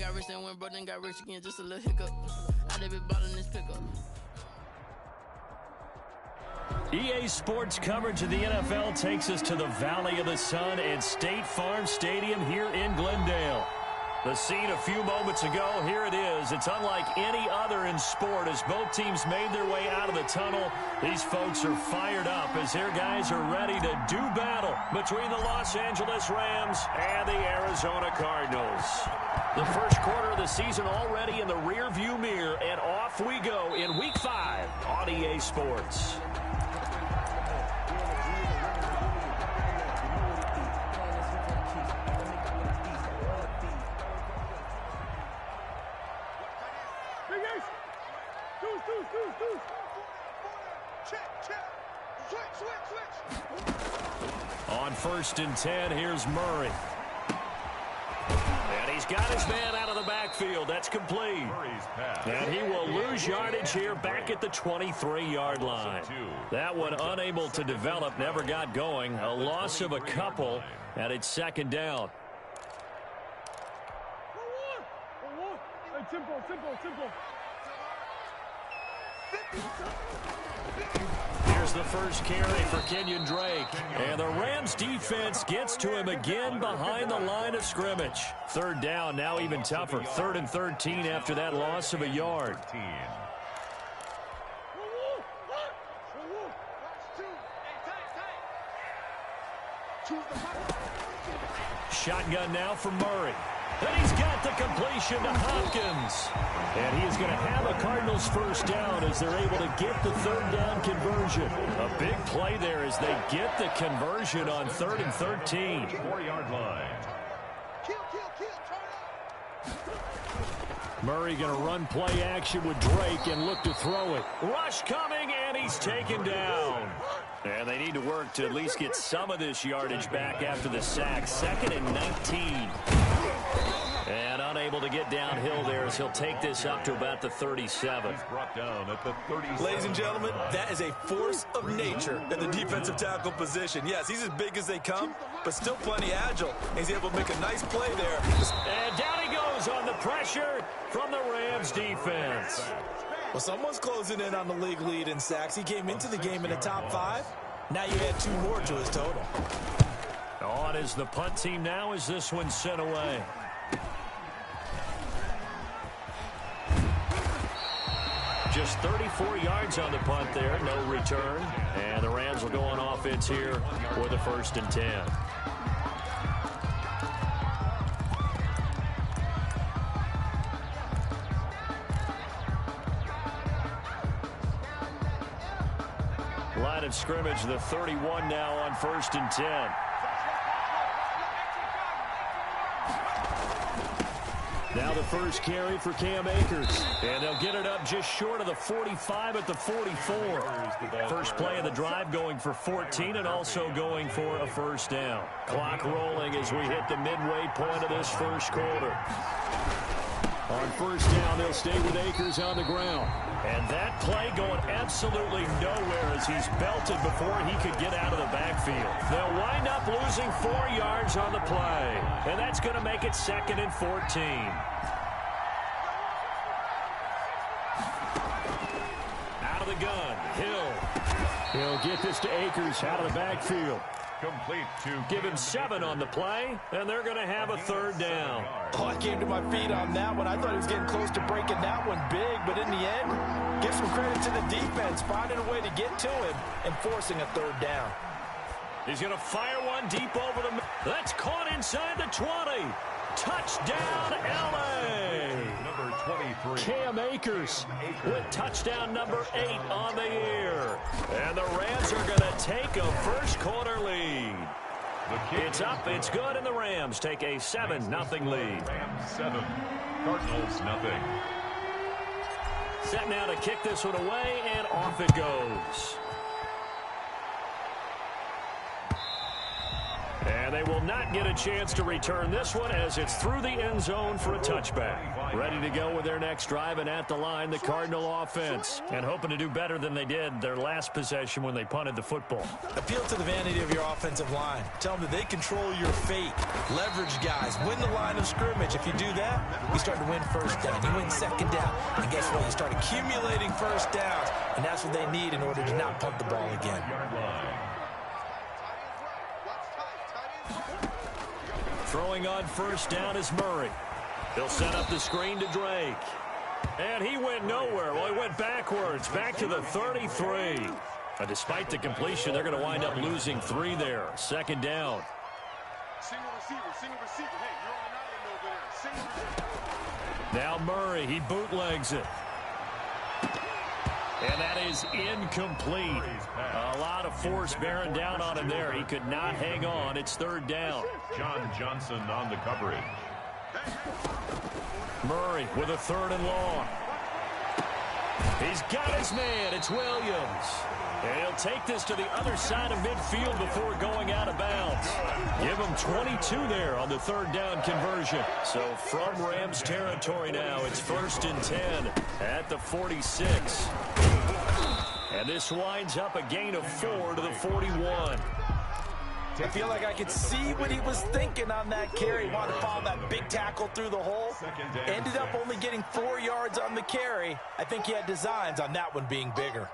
got rich and went broke, then got rich again, just a little hiccup. I did be ballin' this pickup. EA Sports coverage of the NFL takes us to the Valley of the Sun and State Farm Stadium here in Glendale. The scene a few moments ago, here it is. It's unlike any other in sport as both teams made their way out of the tunnel. These folks are fired up as their guys are ready to do battle between the Los Angeles Rams and the Arizona Cardinals. The first quarter of the season already in the rearview mirror, and off we go in Week 5 on EA Sports. On 1st and 10, here's Murray. And he's got his man out of the backfield. That's complete. And he will lose yardage here back at the 23-yard line. That one unable to develop, never got going. A loss of a couple, and it's 2nd down. Simple. Here's the first carry for Kenyon Drake. And the Rams defense gets to him again behind the line of scrimmage. 3rd down, now even tougher. 3rd and 13 after that loss of a yard. Shotgun now for Murray. And he's got the completion to Hopkins. And he is going to have a Cardinals first down as they're able to get the 3rd down conversion. A big play there as they get the conversion on 3rd and 13. 4-yard line. Murray going to run play action with Drake and look to throw it. Rush coming, and he's taken down. And they need to work to at least get some of this yardage back after the sack. 2nd and 19. And unable to get downhill there as he'll take this up to about the 37. He's brought down at the 37. Ladies and gentlemen, that is a force of nature in the defensive tackle position. Yes, he's as big as they come, but still plenty agile. He's able to make a nice play there. And down he goes on the pressure from the Rams defense. Well, someone's closing in on the league lead in sacks. He came into the game in the top 5. Now you add 2 more to his total. On is the punt team now as this one's sent away. Just 34 yards on the punt there, no return. And the Rams will go on offense here for the 1st and 10. Line of scrimmage, the 31 now on 1st and 10. Now the first carry for Cam Akers. And they'll get it up just short of the 45 at the 44. First play of the drive going for 14 and also going for a first down. Clock rolling as we hit the midway point of this first quarter. On first down, they'll stay with Akers on the ground. And that play going absolutely nowhere as he's belted before he could get out of the backfield. They'll wind up losing 4 yards on the play. And that's going to make it 2nd and 14. Out of the gun, Hill. He'll get this to Akers out of the backfield. Complete to Give him 7 on the play, and they're going to have a 3rd down. Oh, I came to my feet on that one. I thought he was getting close to breaking that one big, but in the end, give some credit to the defense, finding a way to get to him and forcing a 3rd down. He's going to fire one deep over the middle. That's caught inside the 20. Touchdown, L.A. number 23. Cam Akers with touchdown number 8 on the year. And the Rams are going to take a first quarter lead. It's up, it's good, and the Rams take a 7-0 lead. Rams 7, Cardinals nothing. Set now to kick this one away, and off it goes. And they will not get a chance to return this one as it's through the end zone for a touchback. Ready to go with their next drive, and at the line, the Cardinal offense. And hoping to do better than they did their last possession when they punted the football. Appeal to the vanity of your offensive line. Tell them that they control your fate. Leverage guys. Win the line of scrimmage. If you do that, you start to win first down. You win second down. And guess what? You start accumulating first downs. And that's what they need in order to not punt the ball again. Throwing on first down is Murray. He'll set up the screen to Drake. And he went nowhere. Well, he went backwards, back to the 33. But despite the completion, they're going to wind up losing 3 there. Second down. Single receiver. Hey, you're on an island over there. Now Murray, he bootlegs it. And that is incomplete. A lot of force bearing down on him there. He could not hang on. It's third down. John Johnson on the coverage. Murray with a 3rd and long. He's got his man. It's Williams. And he'll take this to the other side of midfield before going out of bounds. Give him 22 there on the 3rd down conversion. So from Rams territory now, it's 1st and 10 at the 46. And this winds up a gain of 4 to the 41. I feel like I could see what he was thinking on that carry. He wanted to follow that big tackle through the hole. Ended up only getting 4 yards on the carry. I think he had designs on that one being bigger.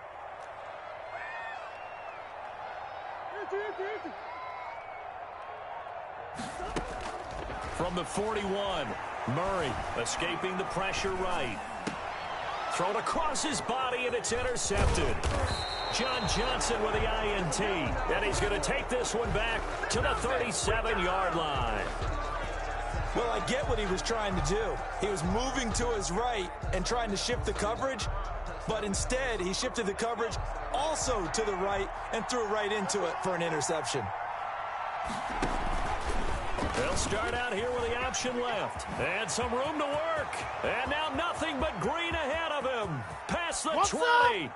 From the 41, Murray escaping the pressure right. Thrown across his body, and it's intercepted. John Johnson with the INT. And he's going to take this one back to the 37-yard line. Well, I get what he was trying to do. He was moving to his right and trying to shift the coverage. But instead, he shifted the coverage also to the right and threw right into it for an interception. They'll start out here with the option left. And some room to work. And now nothing but green ahead of him. Past the 20.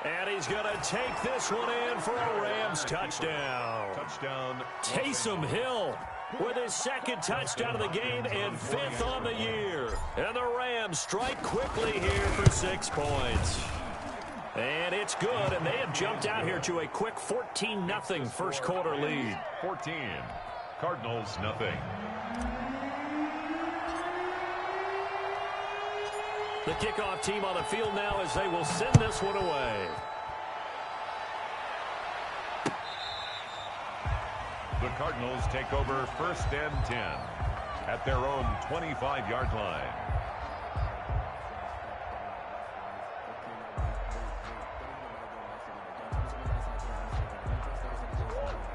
And he's going to take this one in for a Rams touchdown. Touchdown. Taysom Hill with his 2nd touchdown of the game and 5th on the year. And the Rams strike quickly here for 6 points. And it's good, and they have jumped out here to a quick 14-0 first quarter lead. 14. Cardinals, nothing. The kickoff team on the field now as they will send this one away. The Cardinals take over 1st and 10 at their own 25-yard line.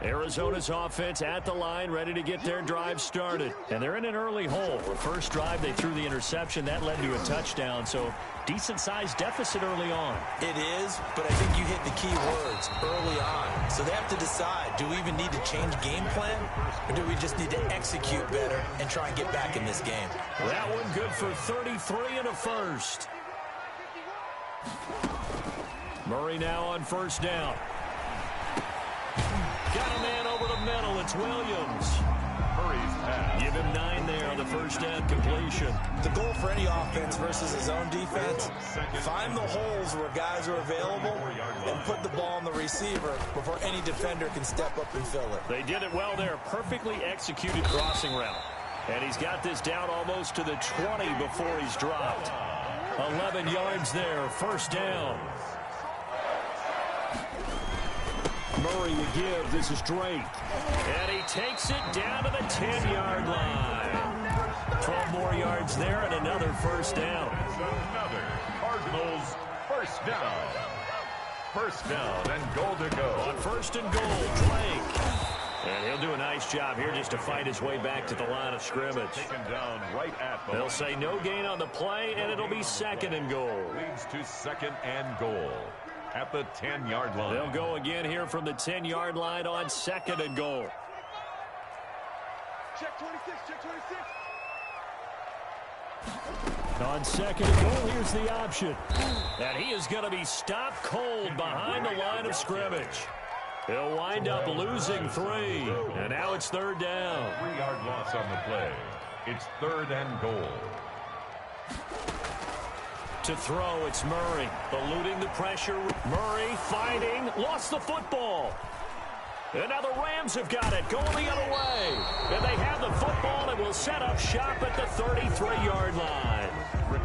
Arizona's offense at the line, ready to get their drive started. And they're in an early hole. The first drive, they threw the interception. That led to a touchdown, so decent-sized deficit early on. It is, but I think you hit the key words, early on. So they have to decide, do we even need to change game plan, or do we just need to execute better and try and get back in this game? That one good for 33 and a first. Murray now on first down. Got a man over the middle. It's Williams. Murray's pass. Give him 9 there on the first down completion. The goal for any offense versus his own defense, find the holes where guys are available and put the ball on the receiver before any defender can step up and fill it. They did it well there. Perfectly executed crossing route. And he's got this down almost to the 20 before he's dropped. 11 yards there. First down. Murray will give. This is Drake. And he takes it down to the 10-yard line. 12 more yards there and another first down. Another Cardinals first down. First down and goal to go. On first and goal, Drake. And he'll do a nice job here just to fight his way back to the line of scrimmage. Taken down right at the They'll say no gain on the play, and it'll be 2nd and goal. leads to 2nd and goal at the 10-yard line. They'll go again here from the 10-yard line on 2nd and goal. Check 26, check 26. On 2nd and goal, here's the option. And he is going to be stopped cold behind the line of scrimmage. He'll wind up losing 3. And now it's third down. 3-yard loss on the play. It's 3rd and goal. To throw, it's Murray. Eluding the pressure. Murray fighting. Lost the football. And now the Rams have got it. Going the other way. And they have the football and will set up shop at the 33-yard line.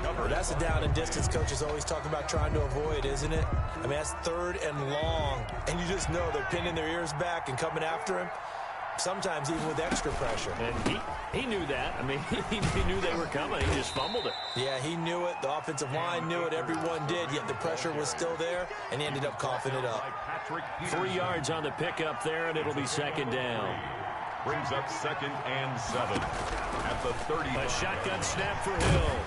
Well, that's a down and distance coaches always talk about trying to avoid, isn't it? I mean, that's 3rd and long. And you just know they're pinning their ears back and coming after him. Sometimes even with extra pressure. And he knew that. I mean, he knew they were coming. He just fumbled it. Yeah, he knew it. The offensive line knew it. Everyone did, yet the pressure was still there, and he ended up coughing it up. 3 yards on the pickup there, and it'll be second down. Brings up 2nd and 7 at the 30. A shotgun snap for Hill.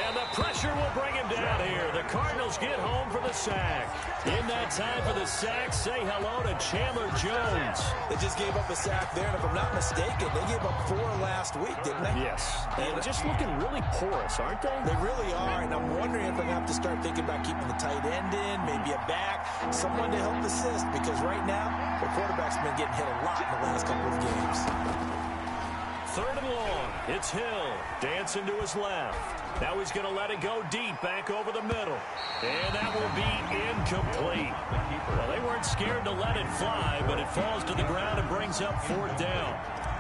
And the pressure will bring him down here. The Cardinals get home for the sack. In that time for the sack, say hello to Chandler Jones. They just gave up a sack there, and if I'm not mistaken, they gave up 4 last week, didn't they? Yes. And just looking really porous, aren't they? They really are, and I'm wondering if I'm going to have to start thinking about keeping the tight end in, maybe a back, someone to help assist, because right now, the quarterback's been getting hit a lot in the last couple of games. 3rd and long. It's Hill. Dancing to his left. Now he's going to let it go deep back over the middle. And that will be incomplete. Well, they weren't scared to let it fly, but it falls to the ground and brings up 4th down.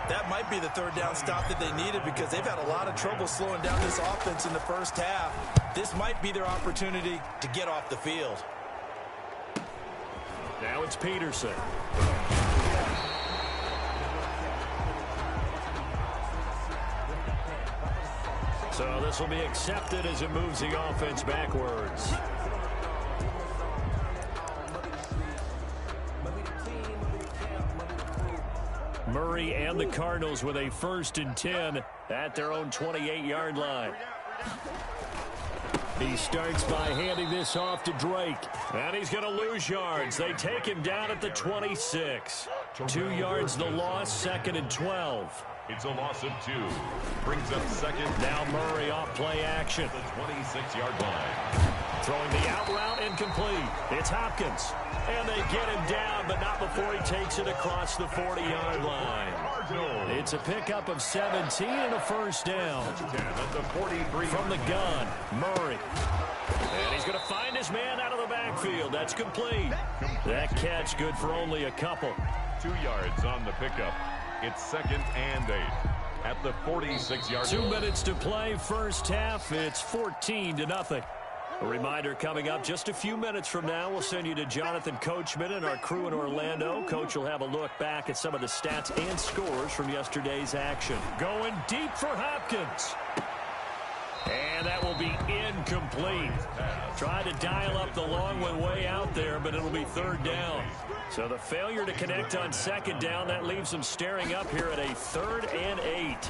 That might be the 3rd down stop that they needed because they've had a lot of trouble slowing down this offense in the first half. This might be their opportunity to get off the field. Now it's Peterson. So this will be accepted as it moves the offense backwards. Murray and the Cardinals with a 1st and 10 at their own 28-yard line. He starts by handing this off to Drake. And he's going to lose yards. They take him down at the 26. 2 yards the loss, 2nd and 12. It's a loss of 2. Brings up 2nd. Now Murray off play action. The 26-yard line. Throwing the out route incomplete. It's Hopkins. And they get him down, but not before he takes it across the 40-yard line. It's a pickup of 17 and a 1st down. At the 43. From the gun, Murray. And he's going to find his man out of the backfield. That's complete. That catch good for only a couple. 2 yards on the pickup. It's 2nd and 8 at the 46-yard line. 2 minutes to play, first half. It's 14-0. A reminder coming up just a few minutes from now. We'll send you to Jonathan Coachman and our crew in Orlando. Coach will have a look back at some of the stats and scores from yesterday's action. Going deep for Hopkins. And that will be incomplete. Tried to dial up the long one way out there, but it'll be 3rd down. So the failure to connect on 2nd down, that leaves them staring up here at a 3rd and 8.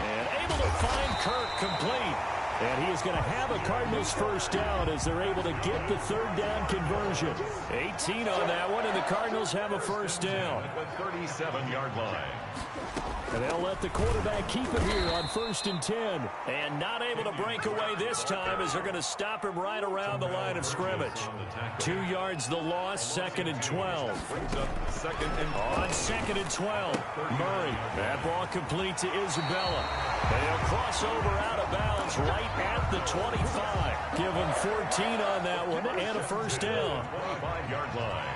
And able to find Kirk complete. And he is going to have a Cardinals 1st down as they're able to get the 3rd down conversion. 18 on that one, and the Cardinals have a 1st down. At the 37-yard line. And they'll let the quarterback keep it here on 1st and 10. And not able to break away this time as they're going to stop him right around the line of scrimmage. 2 yards the loss, 2nd and 12. Brings up 2nd and on 2nd and 12. Murray, that ball complete to Isabella. And he'll cross over out of bounds right at the 25. Give him 14 on that one and a 1st down. 25-yard line.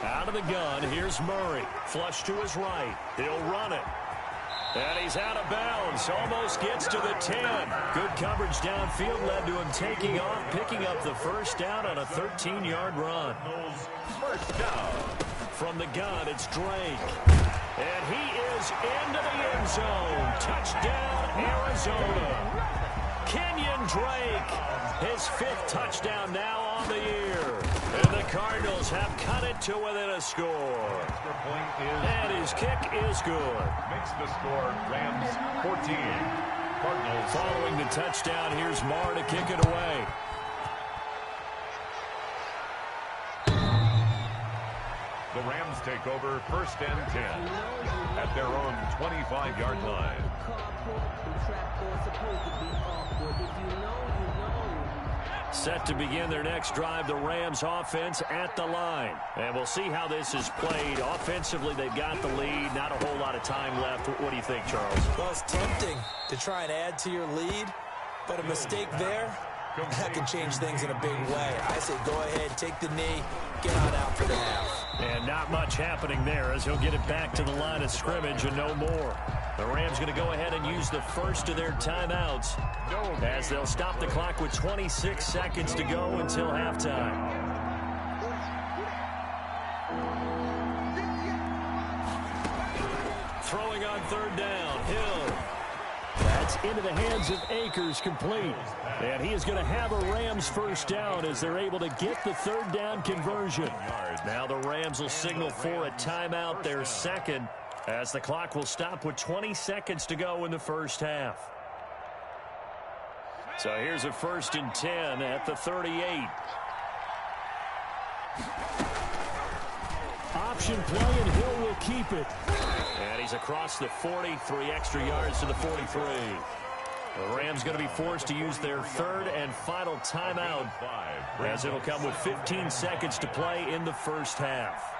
Out of the gun, here's Murray. Flush to his right. He'll run it. And he's out of bounds. Almost gets to the 10. Good coverage downfield led to him taking off, picking up the 1st down on a 13-yard run. 1st down. From the gun, it's Drake. And he is into the end zone. Touchdown, Arizona. Kenyon Drake, his 5th touchdown now on the year. And the Cardinals have cut it to within a score. And his kick is good. Makes the score Rams 14. Cardinals. Following the touchdown, here's Marr to kick it away. The Rams take over 1st and 10 at their own 25-yard line. Set to begin their next drive, the Rams offense at the line. And we'll see how this is played. Offensively, they've got the lead. Not a whole lot of time left. What do you think, Charles? Well, it's tempting to try and add to your lead, but a mistake there, that can change things in a big way. I say go ahead, take the knee, get on out for the half. And not much happening there as he'll get it back to the line of scrimmage and no more. The Rams going to go ahead and use the first of their timeouts as they'll stop the clock with 26 seconds to go until halftime. Throwing on third down, Hill. That's into the hands of Akers, complete. And he is going to have a Rams first down as they're able to get the third down conversion. Now the Rams will signal for a timeout, their second, as the clock will stop with 20 seconds to go in the first half. So here's a 1st and 10 at the 38. Option play, and Hill will keep it. And he's across the 40, 3 extra yards to the 43. The Rams going to be forced to use their third and final timeout as it'll come with 15 seconds to play in the first half.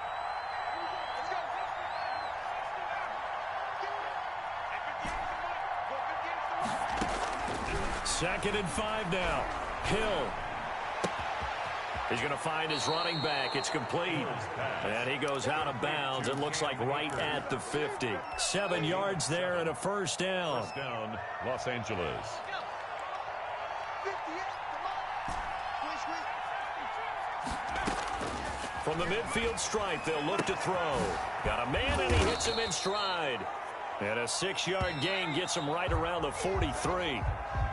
2nd and 5 now. Hill. He's going to find his running back. It's complete. And he goes out of bounds. It looks like right at the 50. 7 yards there and a first down. First down, Los Angeles. From the midfield stripe, they'll look to throw. Got a man, and he hits him in stride. And a 6-yard gain gets him right around the 43.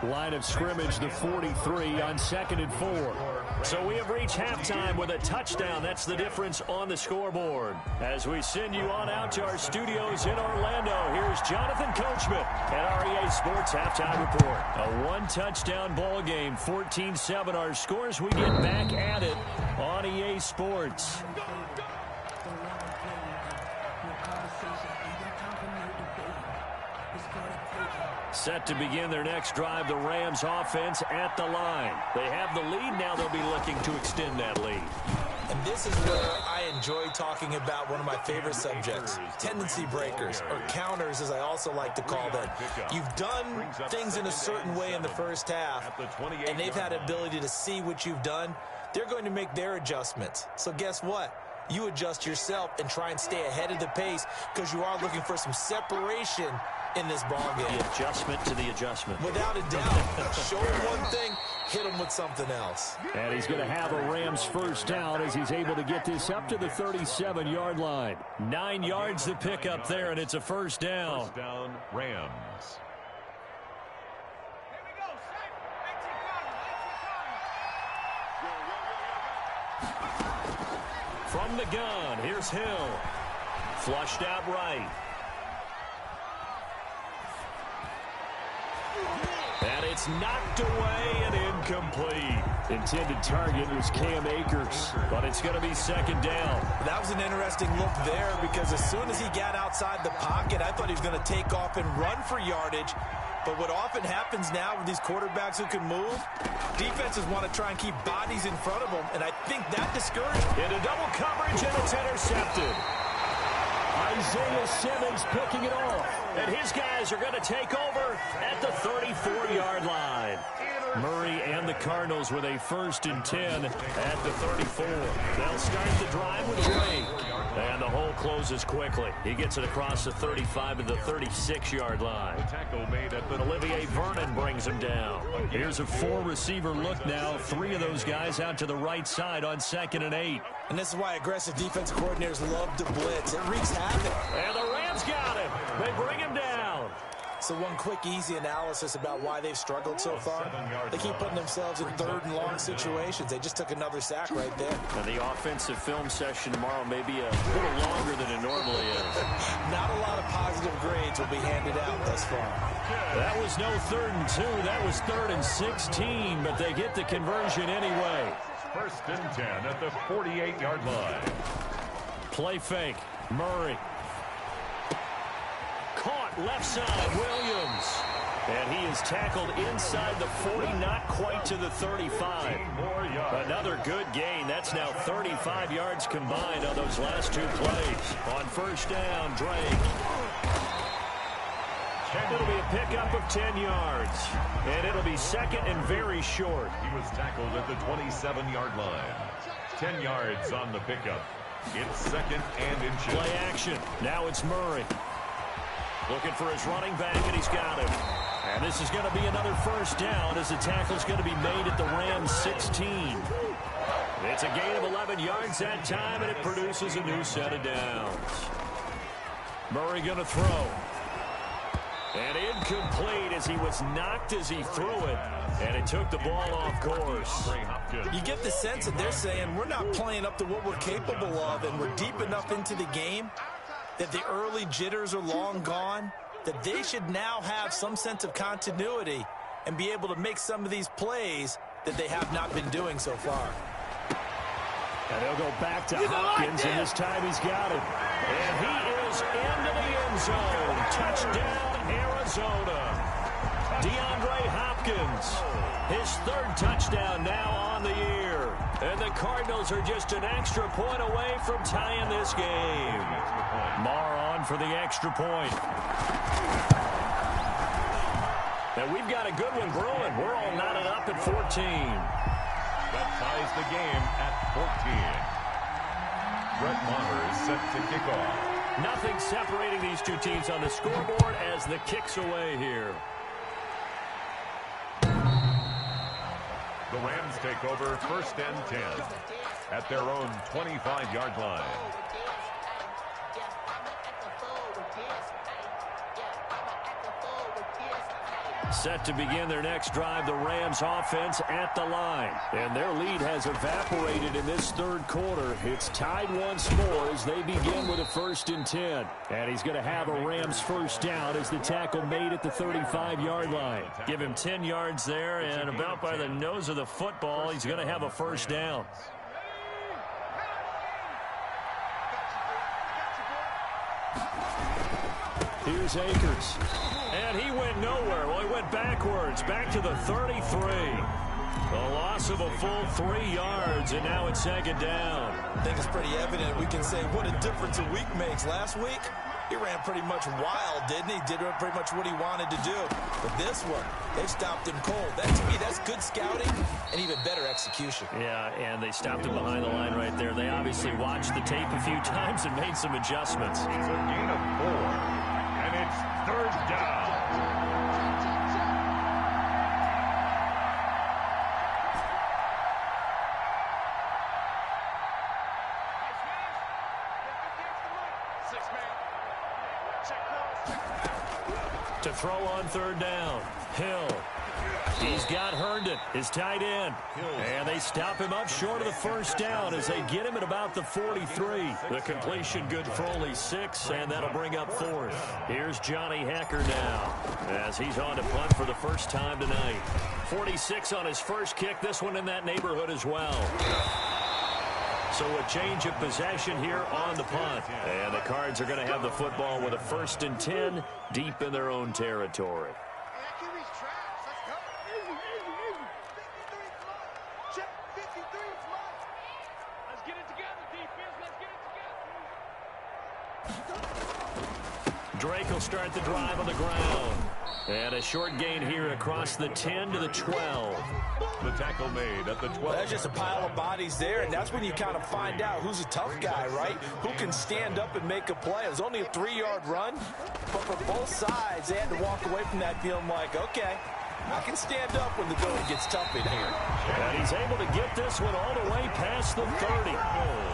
Line of scrimmage, the 43 on 2nd and 4. So we have reached halftime with a touchdown. That's the difference on the scoreboard. As we send you on out to our studios in Orlando, here's Jonathan Coachman at REA Sports Halftime Report. A one-touchdown ball game, 14-7 our scores. We get back at it on EA Sports. Set to begin their next drive, the Rams offense at the line. They have the lead. Now they'll be looking to extend that lead. And this is where I enjoy talking about one of my favorite subjects, tendency breakers, or counters as I also like to call them. You've done things in a certain way in the first half, and they've had the ability to see what you've done. They're going to make their adjustments. So guess what? You adjust yourself and try and stay ahead of the pace because you are looking for some separation in this ball game. The adjustment to the adjustment. Without a doubt. Show him one thing, hit him with something else. And he's going to have a Rams first down as he's able to get this up to the 37-yard line. 9 yards to pick up there, and it's a first down. First down, Rams. From the gun, here's Hill. Flushed out right. And it's knocked away and incomplete. Intended target was Cam Akers, but it's going to be 2nd down. That was an interesting look there because as soon as he got outside the pocket, I thought he was going to take off and run for yardage. But what often happens now with these quarterbacks who can move, defenses want to try and keep bodies in front of them, and I think that discouraged. Into double coverage, and it's intercepted. Isaiah Simmons picking it off. And his guys are going to take over at the 34-yard line. Murray and the Cardinals with a 1st and 10 at the 34. They'll start the drive with a ring. And the hole closes quickly. He gets it across the 35 to the 36-yard line. The tackle made at the Olivier Vernon brings him down. Here's a 4-receiver look now. 3 of those guys out to the right side on 2nd and 8. And this is why aggressive defensive coordinators love to blitz. It wreaks havoc. And the Rams got him. They bring him down. So one quick, easy analysis about why they've struggled so far. They keep putting themselves in 3rd and long situations. They just took another sack right there. And the offensive film session tomorrow may be a little longer than it normally is. Not a lot of positive grades will be handed out thus far. That was no 3rd and 2. That was 3rd and 16, but they get the conversion anyway. 1st and 10 at the 48-yard line. Play fake. Murray. Caught left side. Williams. And he is tackled inside the 40, not quite to the 35. Another good gain. That's now 35 yards combined on those last two plays. On first down, Drake. It'll be a pickup of 10 yards. And it'll be second and very short. He was tackled at the 27-yard line. 10 yards on the pickup. It's second and inches. Play action. Now it's Murray. Looking for his running back, and he's got him. And this is going to be another first down as the tackle's going to be made at the Rams 16. It's a gain of 11 yards that time, and it produces a new set of downs. Murray going to throw. And incomplete as he was knocked as he threw it. And it took the ball off course. You get the sense that they're saying we're not playing up to what we're capable of, and we're deep enough into the game that the early jitters are long gone, that they should now have some sense of continuity and be able to make some of these plays that they have not been doing so far. And they'll go back to Hopkins, and this time he's got it. And he is into the end zone. Touchdown, Arizona. DeAndre Hopkins, his third touchdown now on the year. And the Cardinals are just an extra point away from tying this game. Marr on for the extra point. And we've got a good one brewing. We're all knotted up at 14. That ties the game at 14. Brett Maher is set to kick off. Nothing separating these two teams on the scoreboard as the kick's away here. The Rams take over first and 10 at their own 25-yard line. Set to begin their next drive, the Rams offense at the line. And their lead has evaporated in this third quarter. It's tied once more as they begin with a first and 10. And he's going to have a Rams first down as the tackle made at the 35-yard line. Give him 10 yards there, and about by the nose of the football, he's going to have a first down. Here's Akers. And he went nowhere. Well, he went backwards, back to the 33. A loss of a full 3 yards, and now it's second down. I think it's pretty evident. We can say what a difference a week makes. Last week, he ran pretty much wild, didn't he? Did pretty much what he wanted to do. But this one, they stopped him cold. That, to me, that's good scouting and even better execution. Yeah, and they stopped him behind the line right there. They obviously watched the tape a few times and made some adjustments. It's a gain of 4. It's third down. To throw on third down, Hill. He's got Herndon, his tight end. And they stop him up short of the first down as they get him at about the 43. The completion good for only 6, and that'll bring up fourth. Here's Johnny Hecker now as he's on to punt for the first time tonight. 46 on his first kick, this one in that neighborhood as well. So a change of possession here on the punt. And the Cards are going to have the football with a first and 10 deep in their own territory. Drake will start the drive on the ground. And a short gain here across the 10 to the 12. The tackle made at the 12. Well, there's just a pile of bodies there, and that's when you kind of find out who's a tough guy, right? Who can stand up and make a play. It was only a 3-yard run, but for both sides, they had to walk away from that feeling like, okay, I can stand up when the going gets tough in here. And he's able to get this one all the way past the 30.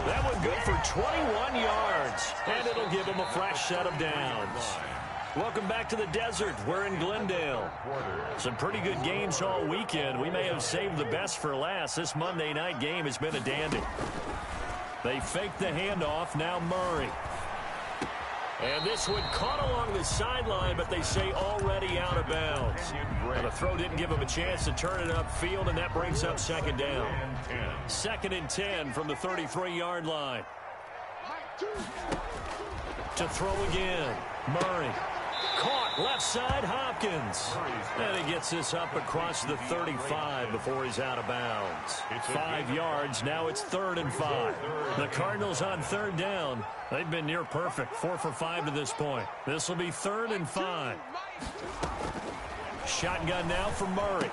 That one good for 21 yards, and it'll give him a fresh set of downs. Welcome back to the desert. We're in Glendale. Some pretty good games all weekend. We may have saved the best for last. This Monday night game has been a dandy. They fake the handoff. Now Murray. And this one caught along the sideline, but they say already out of bounds. And the throw didn't give him a chance to turn it upfield, and that brings up second down. Second and 10 from the 33-yard line. To throw again. Murray. Caught Left side, Hopkins. And he gets this up across the 35 before he's out of bounds. 5 yards. Now it's 3rd and 5. The Cardinals on 3rd down. They've been near perfect. 4 for 5 to this point. This will be 3rd and 5. Shotgun now for Murray.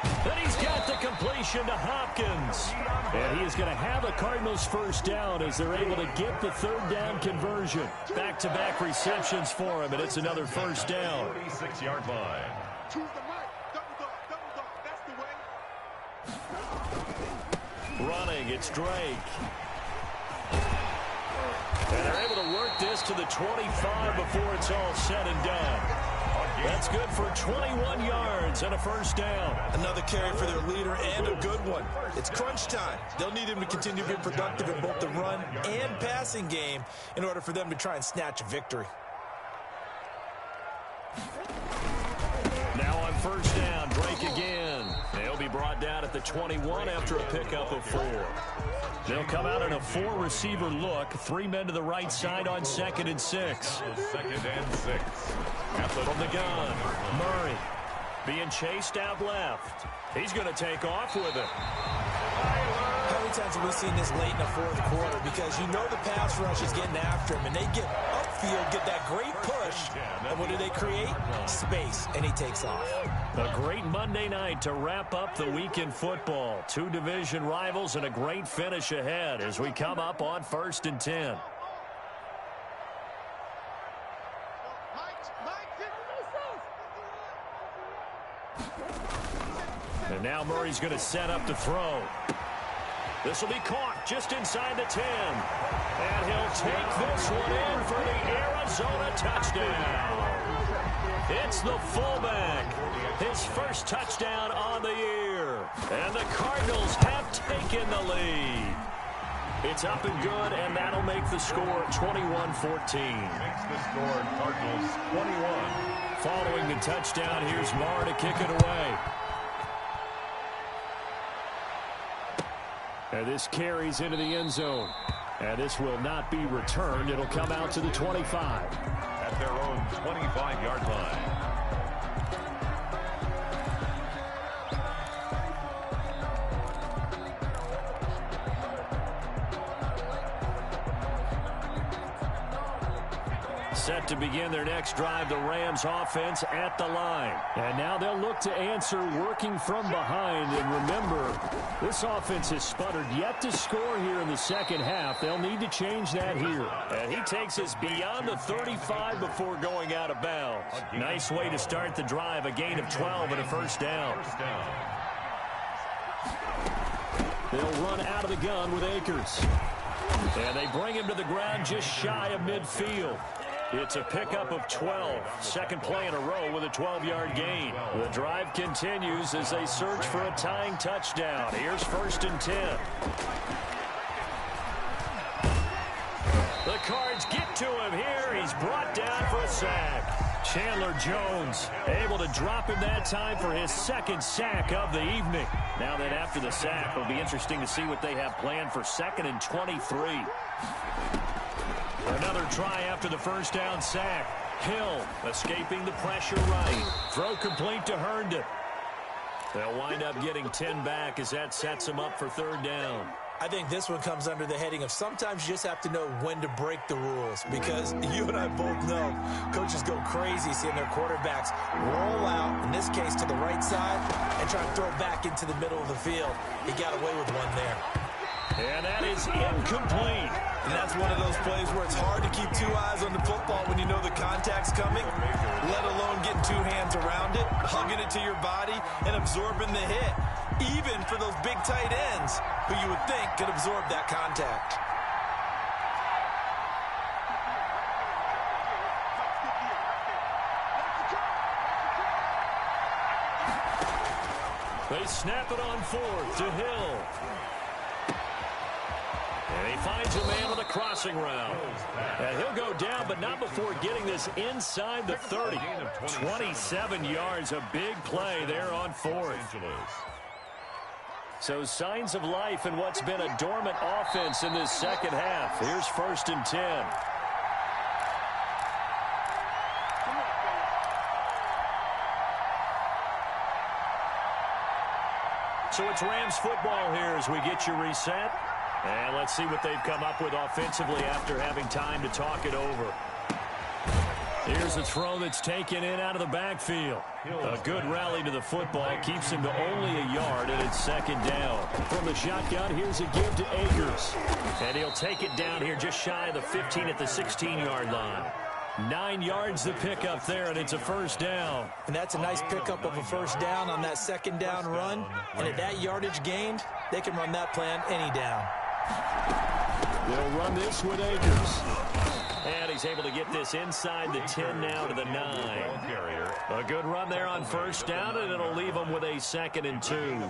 And he's got the completion to Hopkins. And he is going to have a Cardinals first down as they're able to get the 3rd down conversion. Back-to-back receptions for him, and it's another first down. 36-yard line. Choose the right. Double dog. That's the way. Running, it's Drake. And they're able to work this to the 25 before it's all said and done. That's good for 21 yards and a first down. Another carry for their leader and a good one. It's crunch time. They'll need him to continue to be productive in both the run and passing game in order for them to try and snatch a victory. Now on first down, Drake again. They'll be brought down at the 21 after a pickup of 4. They'll come out in a 4-receiver look. 3 men to the right side on 2nd and 6. 2nd and 6. From the gun, Murray being chased out left. He's going to take off with it. How many times have we seen this late in the 4th quarter? Because you know the pass rush is getting after him, and they get upfield, get that great push, and what do they create? Space, and he takes off. A great Monday night to wrap up the week in football. 2 division rivals and a great finish ahead as we come up on 1st and 10. And now Murray's going to set up to throw. This will be caught just inside the 10. And he'll take this one in for the Arizona touchdown. It's the fullback. His first touchdown on the year. And the Cardinals have taken the lead. It's up and good, and that'll make the score 21-14. Makes the score Cardinals 21. Following the touchdown, here's Marr to kick it away. And this carries into the end zone. And this will not be returned. It'll come out to the 25. At their own 25-yard line. Set to begin their next drive, the Rams offense at the line. And now they'll look to answer working from behind. And remember, this offense has sputtered yet to score here in the second half. They'll need to change that here. And he takes us beyond the 35 before going out of bounds. Nice way to start the drive, a gain of 12 and a first down. They'll run out of the gun with Akers. And they bring him to the ground just shy of midfield. It's a pickup of 12. Second play in a row with a 12-yard gain. The drive continues as they search for a tying touchdown. Here's 1st and 10. The Cards get to him here. He's brought down for a sack. Chandler Jones able to drop him that time for his 2nd sack of the evening. Now that after the sack, it'll be interesting to see what they have planned for 2nd and 23. Another try after the first down sack. Hill escaping the pressure right. Throw complete to Herndon. They'll wind up getting 10 back as that sets them up for 3rd down. I think this one comes under the heading of sometimes you just have to know when to break the rules, because you and I both know coaches go crazy seeing their quarterbacks roll out, in this case to the right side, and try to throw it back into the middle of the field. He got away with one there. And that is incomplete. And that's one of those plays where it's hard to keep 2 eyes on the football when you know the contact's coming, let alone getting 2 hands around it, hugging it to your body, and absorbing the hit. Even for those big tight ends who you would think could absorb that contact. They snap it on 4th to Hill. And he finds a man with a crossing route. And he'll go down, but not before getting this inside the 30. 27 yards, a big play there on 4th. So signs of life in what's been a dormant offense in this second half. Here's 1st and 10. So it's Rams football here as we get you reset. And let's see what they've come up with offensively after having time to talk it over. Here's a throw that's taken in out of the backfield. A good rally to the football keeps him to only a yard, and it's second down. From the shotgun, here's a give to Akers. And he'll take it down here just shy of the 15 at the 16-yard line. 9 yards to pick up there, and it's a first down. And that's a nice pickup of a first down on that second down run. And at that yardage gained, they can run that plan any down. They'll run this with Akers. And he's able to get this inside the 10 now to the 9. A good run there on first down, and it'll leave them with a 2nd and 2.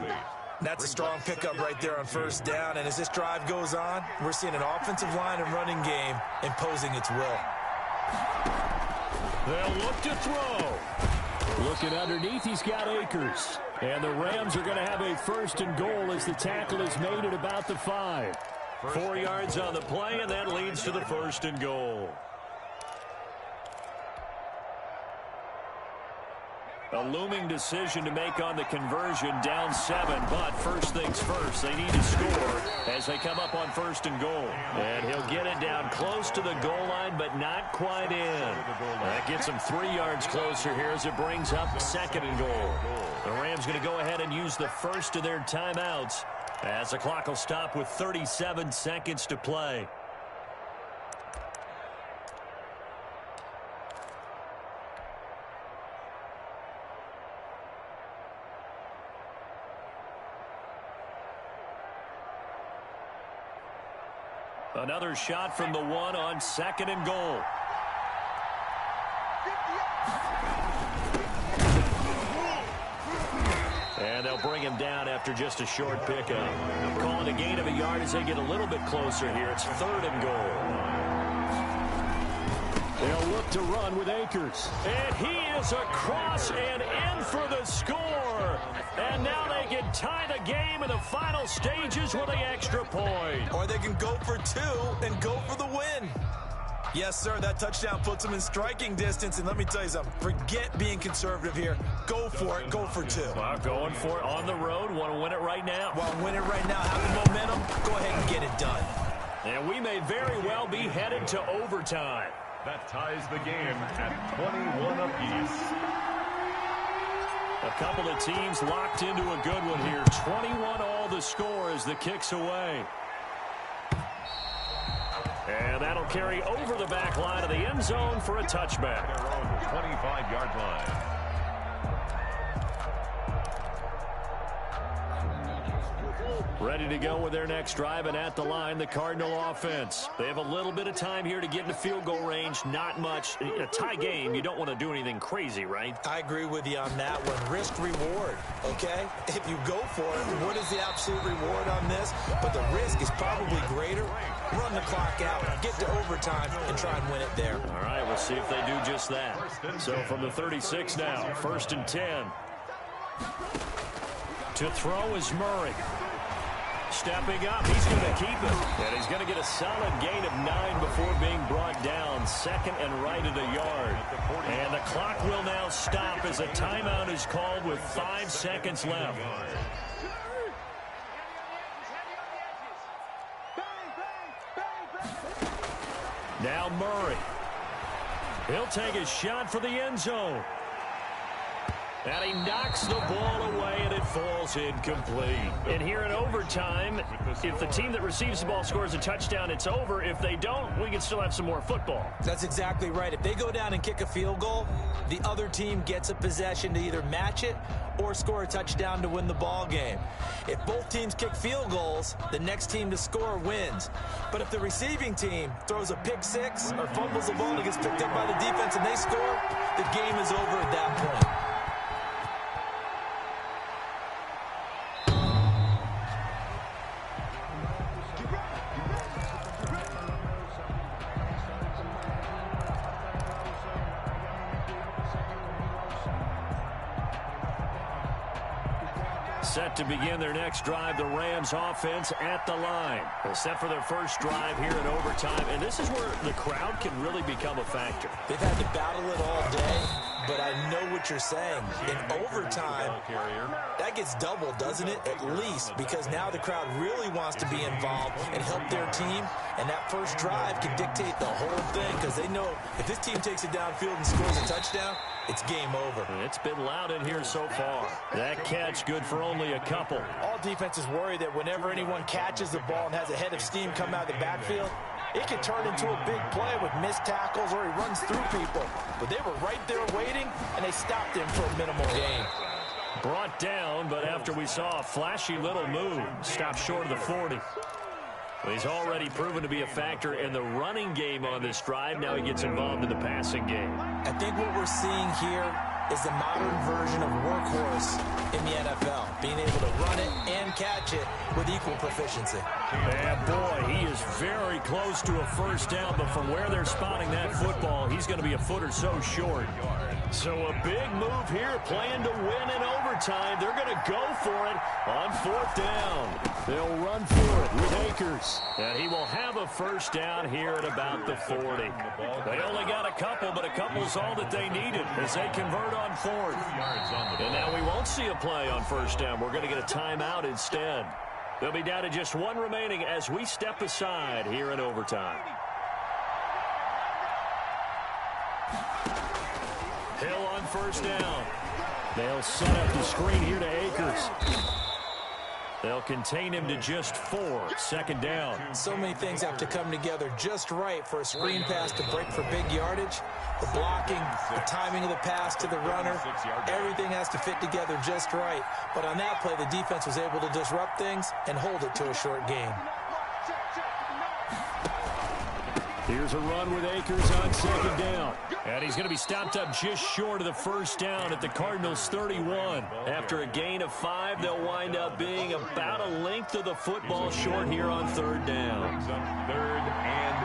That's a strong pickup right there on first down. And as this drive goes on, we're seeing an offensive line and running game imposing its will. They'll look to throw. Looking underneath, he's got Akers. And the Rams are going to have a 1st and goal as the tackle is made at about the 5. 4 yards on the play, and that leads to the 1st and goal. A looming decision to make on the conversion, down 7, but first things first, they need to score as they come up on 1st and goal. And he'll get it down close to the goal line, but not quite in. That gets him 3 yards closer here as it brings up 2nd and goal. The Rams going to go ahead and use the first of their timeouts as the clock will stop with 37 seconds to play. Another shot from the 1 on 2nd and goal. And they'll bring him down after just a short pickup. Calling a gain of a yard as they get a little bit closer here. It's 3rd and goal. They'll look to run with Akers. And he is across and in for the score. And now they can tie the game in the final stages with the extra point. Or they can go for 2 and go for the win. Yes, sir, that touchdown puts them in striking distance. And let me tell you something, forget being conservative here. Go for it, go for 2. Well, going for it on the road. Want to win it right now. Want to win it right now, have the momentum, go ahead and get it done. And we may very well be headed to overtime. That ties the game at 21 apiece. A couple of teams locked into a good one here. 21 all the score as the kick's away. And that'll carry over the back line of the end zone for a touchback. Their own 25-yard line. Ready to go with their next drive, and at the line, the Cardinal offense. They have a little bit of time here to get into field goal range. Not much. A tie game, you don't want to do anything crazy, right? I agree with you on that one. Risk-reward, okay? If you go for it, what is the absolute reward on this? But the risk is probably greater. Run the clock out, get to overtime, and try and win it there. All right, we'll see if they do just that. So from the 36 now, 1st and 10. To throw is Murray. Stepping up, he's going to keep it. And he's going to get a solid gain of 9 before being brought down. 2nd and right at a yard. And the clock will now stop as a timeout is called with 5 seconds left. Now Murray. He'll take a shot for the end zone. And he knocks the ball away, and it falls incomplete. And here in overtime, if the team that receives the ball scores a touchdown, it's over. If they don't, we can still have some more football. That's exactly right. If they go down and kick a field goal, the other team gets a possession to either match it or score a touchdown to win the ball game. If both teams kick field goals, the next team to score wins. But if the receiving team throws a pick six or fumbles the ball and gets picked up by the defense and they score, the game is over at that point. Set to begin their next drive, the Rams offense at the line. They're set for their first drive here in overtime, and this is where the crowd can really become a factor. They've had to battle it all day, but I know what you're saying. In overtime, that gets doubled, doesn't it? At least, because now the crowd really wants to be involved and help their team, and that first drive can dictate the whole thing because they know if this team takes it downfield and scores a touchdown, it's game over. It's been loud in here so far. That catch good for only a couple. All defenses worry that whenever anyone catches the ball and has a head of steam come out of the backfield, it can turn into a big play with missed tackles or he runs through people. But they were right there waiting, and they stopped him for a minimal gain. Brought down, but after we saw a flashy little move, stopped short of the 40. He's already proven to be a factor in the running game on this drive. Now he gets involved in the passing game. I think what we're seeing here is the modern version of workhorse in the NFL, being able to run it and catch it with equal proficiency. And boy, he is very close to a first down, but from where they're spotting that football, he's going to be a foot or so short. So a big move here, playing to win in overtime. They're going to go for it on fourth down. They'll run for it with Akers. And he will have a first down here at about the 40. They only got a couple, but a couple's all that they needed as they convert on fourth. And now we won't see a play on first down. We're going to get a timeout instead. They'll be down to just one remaining as we step aside here in overtime. Hill on first down. They'll set up the screen here to Akers. They'll contain him to just 4. Second down. So many things have to come together just right for a screen pass to break for big yardage. The blocking, the timing of the pass to the runner, everything has to fit together just right. But on that play, the defense was able to disrupt things and hold it to a short gain. Here's a run with Akers on second down. And he's going to be stopped up just short of the first down at the Cardinals' 31. After a gain of 5, they'll wind up being about a length of the football short here on third down. Third and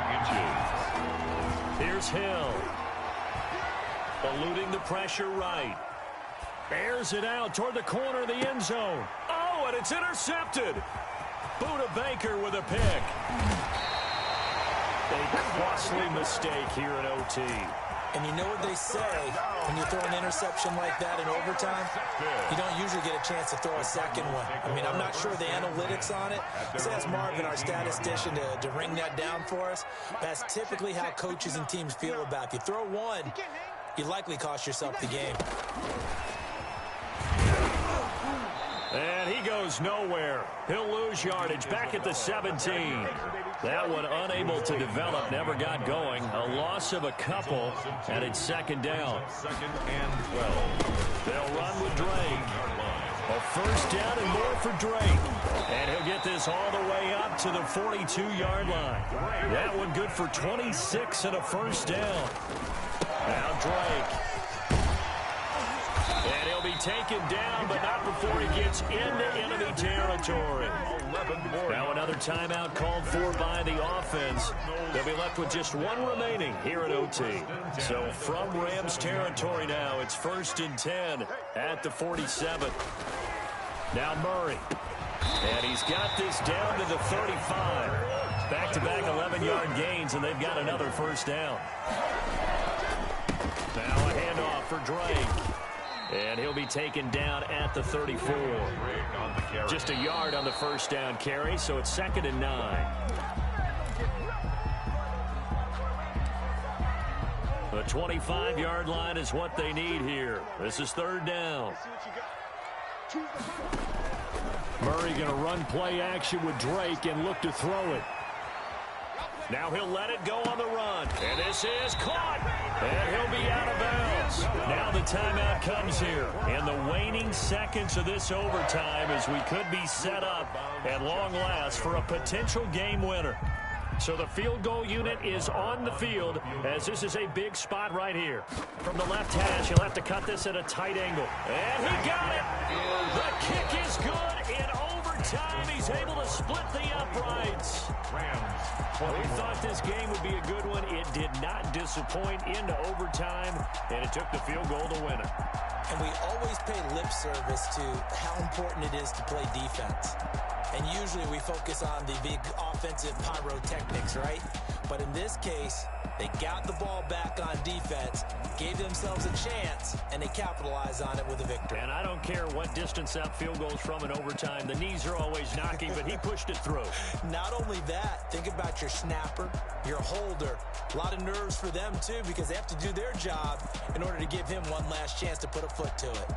inches. Here's Hill. Eluding the pressure right. Airs it out toward the corner of the end zone. Oh, and it's intercepted. Budda Baker with a pick. A costly mistake here in OT. And you know what they say, when you throw an interception like that in overtime, you don't usually get a chance to throw a second one. I mean, I'm not sure the analytics on it. Let's ask Marvin, our statistician, to ring that down for us. That's typically how coaches and teams feel about it. If you throw one, you likely cost yourself the game. And he goes nowhere. He'll lose yardage back at the 17. That one unable to develop, never got going. A loss of a couple, and it's second down. Second and 12. They'll run with Drake. A first down and more for Drake. And he'll get this all the way up to the 42-yard line. That one good for 26 and a first down. Now Drake. And he'll be taken down, but not before he gets into enemy territory. Now another timeout called for by the offense. They'll be left with just one remaining here at OT. So from Rams territory now, it's 1st and 10 at the 47. Now Murray. And he's got this down to the 35. Back-to-back 11-yard gains, and they've got another first down. Now a handoff for Drake. And he'll be taken down at the 34. Just a yard on the first down carry, so it's 2nd and 9. The 25-yard line is what they need here. This is 3rd down. Murray going to run play action with Drake and look to throw it. Now he'll let it go on the run. And this is caught. And he'll be out of bounds. Now the timeout comes here. In the waning seconds of this overtime as we could be set up at long last for a potential game winner. So the field goal unit is on the field as this is a big spot right here. From the left hash, he'll have to cut this at a tight angle. And he got it. The kick is good in overtime. overtime. He's able to split the uprights. We thought this game would be a good one. It did not disappoint into overtime, and it took the field goal to win it. And we always pay lip service to how important it is to play defense. And usually we focus on the big offensive pyrotechnics, right? But in this case, they got the ball back on defense, gave themselves a chance, and they capitalized on it with a victory. And I don't care what distance that field goes from in overtime. The knees are always knocking, but he pushed it through. Not only that, think about your snapper, your holder. A lot of nerves for them, too, because they have to do their job in order to give him one last chance to put a foot to it.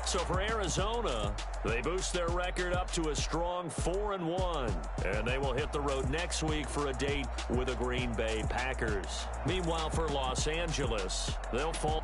So for Arizona, they boost their record up to a strong 4-1. And they will hit the road next week for a date with the Green Bay Packers. Meanwhile, for Los Angeles, they'll fall...